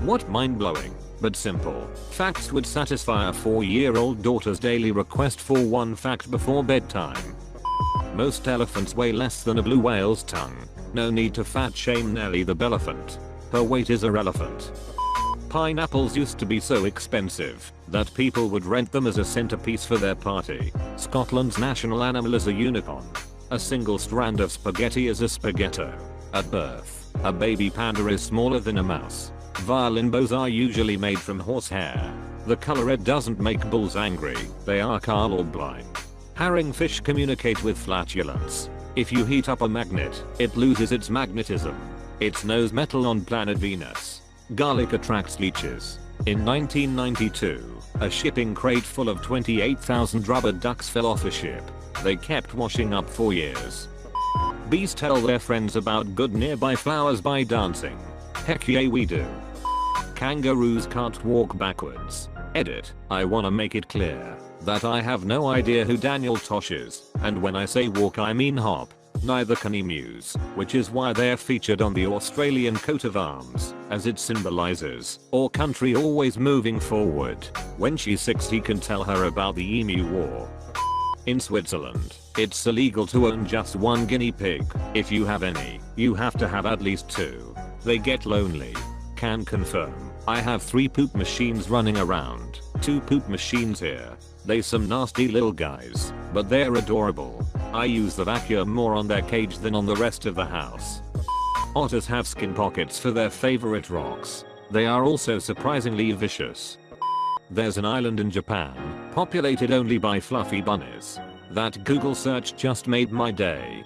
What mind-blowing, but simple, facts would satisfy a 4-year-old daughter's daily request for one fact before bedtime? Most elephants weigh less than a blue whale's tongue. No need to fat shame Nelly the elephant. Her weight is irrelevant. Pineapples used to be so expensive that people would rent them as a centerpiece for their party. Scotland's national animal is a unicorn. A single strand of spaghetti is a spaghetto. At birth, a baby panda is smaller than a mouse. Violin bows are usually made from horsehair. The color red doesn't make bulls angry, they are color blind. Herringfish communicate with flatulence. If you heat up a magnet, it loses its magnetism. It's nose metal on planet Venus. Garlic attracts leeches. In 1992, a shipping crate full of 28,000 rubber ducks fell off a ship. They kept washing up for years. Bees tell their friends about good nearby flowers by dancing. Heck yeah we do. Kangaroos can't walk backwards. Edit, I wanna make it clear that I have no idea who Daniel Tosh is, and when I say walk I mean hop. Neither can emus, which is why they're featured on the Australian coat of arms, as it symbolizes our country always moving forward. When she's 6 he can tell her about the Emu War. In Switzerland, it's illegal to own just one guinea pig. If you have any, you have to have at least 2. They get lonely. Can confirm. I have 3 poop machines running around. 2 poop machines here. They some nasty little guys, but they're adorable. I use the vacuum more on their cage than on the rest of the house. Otters have skin pockets for their favorite rocks. They are also surprisingly vicious. There's an island in Japan, populated only by fluffy bunnies. That Google search just made my day.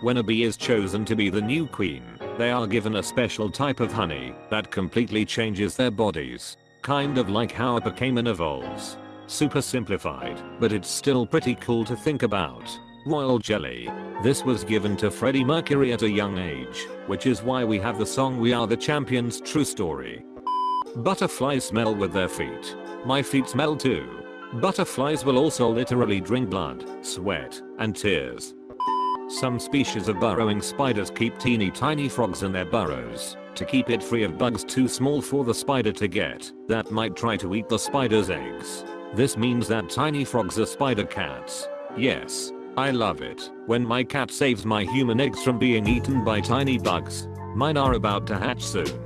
When a bee is chosen to be the new queen, they are given a special type of honey that completely changes their bodies. Kind of like how a Pokemon evolves. Super simplified, but it's still pretty cool to think about. Royal jelly. This was given to Freddie Mercury at a young age, which is why we have the song We Are the Champions true story. Butterflies smell with their feet. My feet smell too. Butterflies will also literally drink blood, sweat, and tears. Some species of burrowing spiders keep teeny tiny frogs in their burrows to keep it free of bugs too small for the spider to get that might try to eat the spider's eggs. This means that tiny frogs are spider cats. Yes, I love it when my cat saves my human eggs from being eaten by tiny bugs. Mine are about to hatch soon.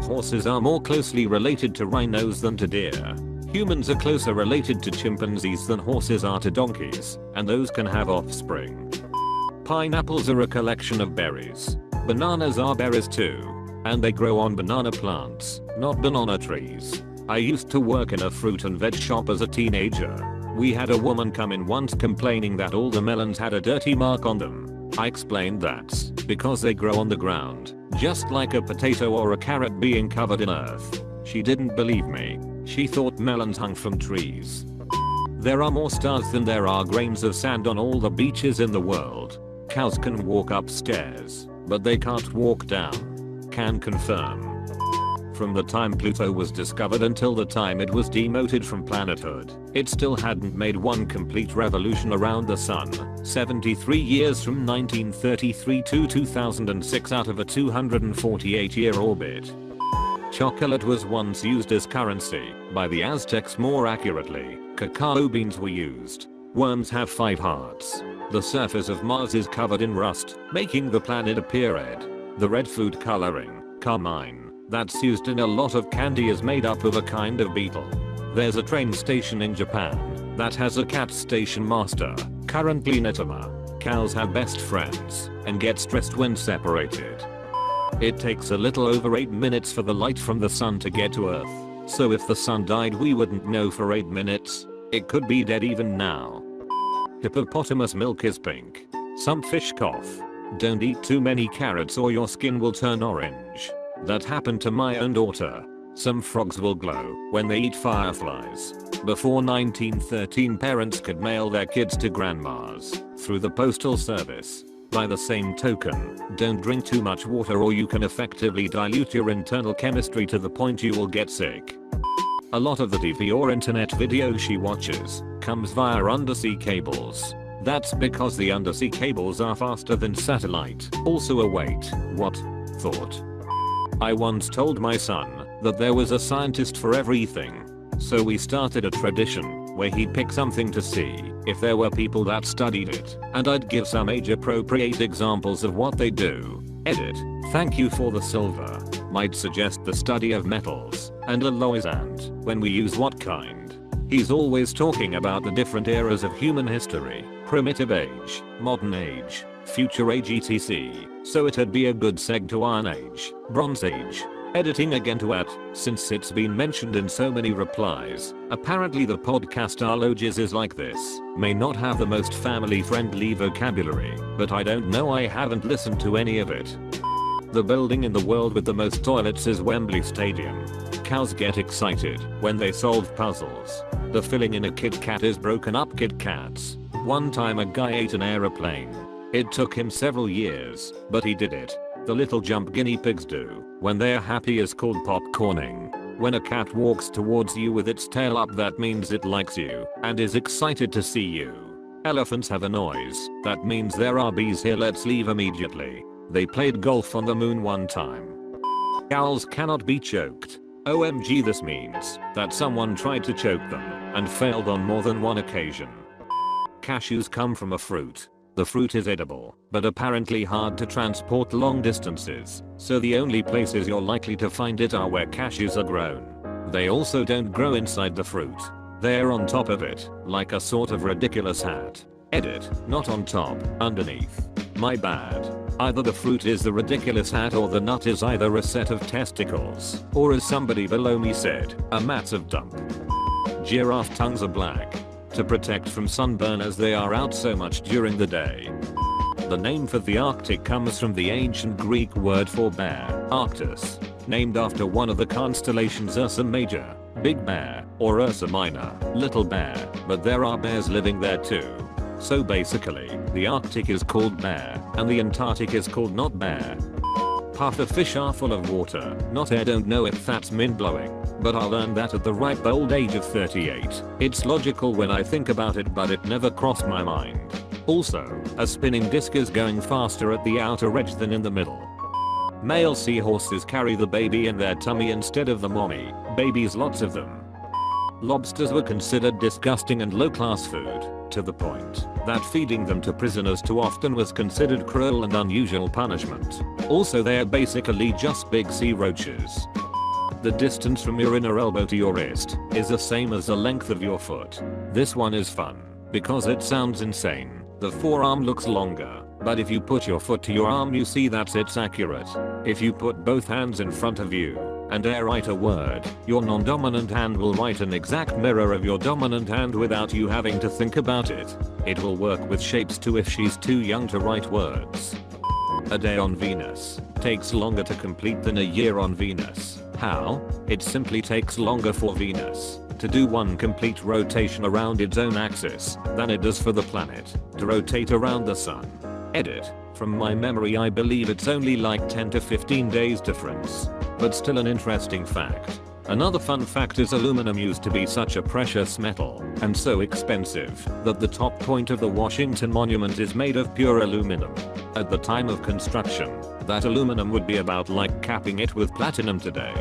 Horses are more closely related to rhinos than to deer. Humans are closer related to chimpanzees than horses are to donkeys, and those can have offspring. Pineapples are a collection of berries. Bananas are berries too, and they grow on banana plants, not banana trees. I used to work in a fruit and veg shop as a teenager. We had a woman come in once complaining that all the melons had a dirty mark on them. I explained that's because they grow on the ground, just like a potato or a carrot being covered in earth. She didn't believe me. She thought melons hung from trees. There are more stars than there are grains of sand on all the beaches in the world. Cows can walk upstairs, but they can't walk down. Can confirm. From the time Pluto was discovered until the time it was demoted from planethood, it still hadn't made one complete revolution around the sun. 73 years from 1933 to 2006 out of a 248-year orbit. Chocolate was once used as currency, by the Aztecs more accurately. Cacao beans were used. Worms have 5 hearts. The surface of Mars is covered in rust, making the planet appear red. The red food coloring, carmine, that's used in a lot of candy is made up of a kind of beetle. There's a train station in Japan that has a cat station master, currently Netama. Cows have best friends and get stressed when separated. It takes a little over 8 minutes for the light from the sun to get to Earth. So if the sun died we wouldn't know for 8 minutes. It could be dead even now. Hippopotamus milk is pink. Some fish cough. Don't eat too many carrots or your skin will turn orange. That happened to my own daughter. Some frogs will glow when they eat fireflies. Before 1913 parents could mail their kids to grandmas through the postal service. By the same token, don't drink too much water or you can effectively dilute your internal chemistry to the point you will get sick. A lot of the TV or internet video she watches comes via undersea cables. That's because the undersea cables are faster than satellite. Also a wait, what? Thought. I once told my son that there was a scientist for everything. So we started a tradition where he'd pick something to see if there were people that studied it, and I'd give some age-appropriate examples of what they do. Edit. Thank you for the silver. Might suggest the study of metals and alloys, and when we use what kind. He's always talking about the different eras of human history, primitive age, modern age, future age etc. So it'd be a good seg to Iron Age, Bronze Age. Editing again to add, since it's been mentioned in so many replies, apparently the podcast Arloges is like this. May not have the most family friendly vocabulary, but I don't know, I haven't listened to any of it. The building in the world with the most toilets is Wembley Stadium. Cows get excited when they solve puzzles. The filling in a Kit Kat is broken up Kit Kats. One time a guy ate an aeroplane. It took him several years, but he did it. The little jump guinea pigs do when they're happy is called popcorning. When a cat walks towards you with its tail up, that means it likes you and is excited to see you. Elephants have a noise that means there are bees here, let's leave immediately. They played golf on the moon one time. Owls cannot be choked. OMG, this means that someone tried to choke them and failed on more than one occasion. Cashews come from a fruit. The fruit is edible, but apparently hard to transport long distances, so the only places you're likely to find it are where cashews are grown. They also don't grow inside the fruit. They're on top of it, like a sort of ridiculous hat. Edit, not on top, underneath. My bad. Either the fruit is the ridiculous hat or the nut is either a set of testicles, or as somebody below me said, a massive dump. Giraffe tongues are black to protect from sunburn as they are out so much during the day. The name for the Arctic comes from the ancient Greek word for bear, Arctus, named after one of the constellations Ursa Major, Big Bear, or Ursa Minor, Little Bear, but there are bears living there too. So basically, the Arctic is called bear, and the Antarctic is called not bear. Pufferfish are full of water, not air. Don't know if that's mind-blowing, but I learned that at the ripe old age of 38. It's logical when I think about it, but it never crossed my mind. Also, a spinning disc is going faster at the outer edge than in the middle. Male seahorses carry the baby in their tummy instead of the mommy, babies lots of them. Lobsters were considered disgusting and low-class food, to the point that feeding them to prisoners too often was considered cruel and unusual punishment. Also, they're basically just big sea roaches. The distance from your inner elbow to your wrist is the same as the length of your foot. This one is fun because it sounds insane. The forearm looks longer, but if you put your foot to your arm, you see that it's accurate. If you put both hands in front of you and write a word, your non-dominant hand will write an exact mirror of your dominant hand without you having to think about it. It will work with shapes too if she's too young to write words. A day on Venus takes longer to complete than a year on Venus. How? It simply takes longer for Venus to do one complete rotation around its own axis than it does for the planet to rotate around the sun. Edit. From my memory, I believe it's only like 10 to 15 days difference. But still an interesting fact. Another fun fact is aluminum used to be such a precious metal and so expensive that the top point of the Washington Monument is made of pure aluminum. At the time of construction, that aluminum would be about like capping it with platinum today.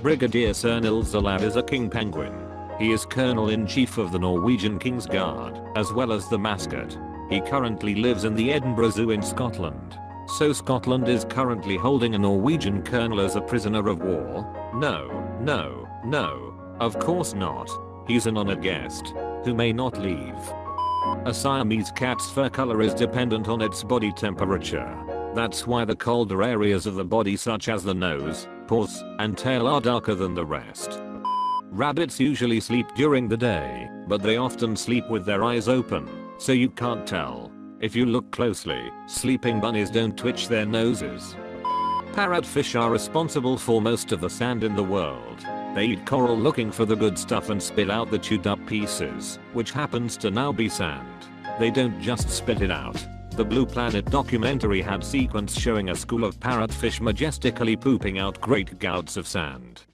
Brigadier Sir Nils Olav is a king penguin. He is Colonel-in-Chief of the Norwegian King's Guard, as well as the mascot. He currently lives in the Edinburgh Zoo in Scotland. So Scotland is currently holding a Norwegian colonel as a prisoner of war? No, of course not. He's an honored guest who may not leave. A Siamese cat's fur color is dependent on its body temperature. That's why the colder areas of the body such as the nose, paws, and tail are darker than the rest. Rabbits usually sleep during the day, but they often sleep with their eyes open, so you can't tell. If you look closely, sleeping bunnies don't twitch their noses. Parrotfish are responsible for most of the sand in the world. They eat coral looking for the good stuff and spit out the chewed up pieces, which happens to now be sand. They don't just spit it out. The Blue Planet documentary had sequence showing a school of parrotfish majestically pooping out great gouts of sand.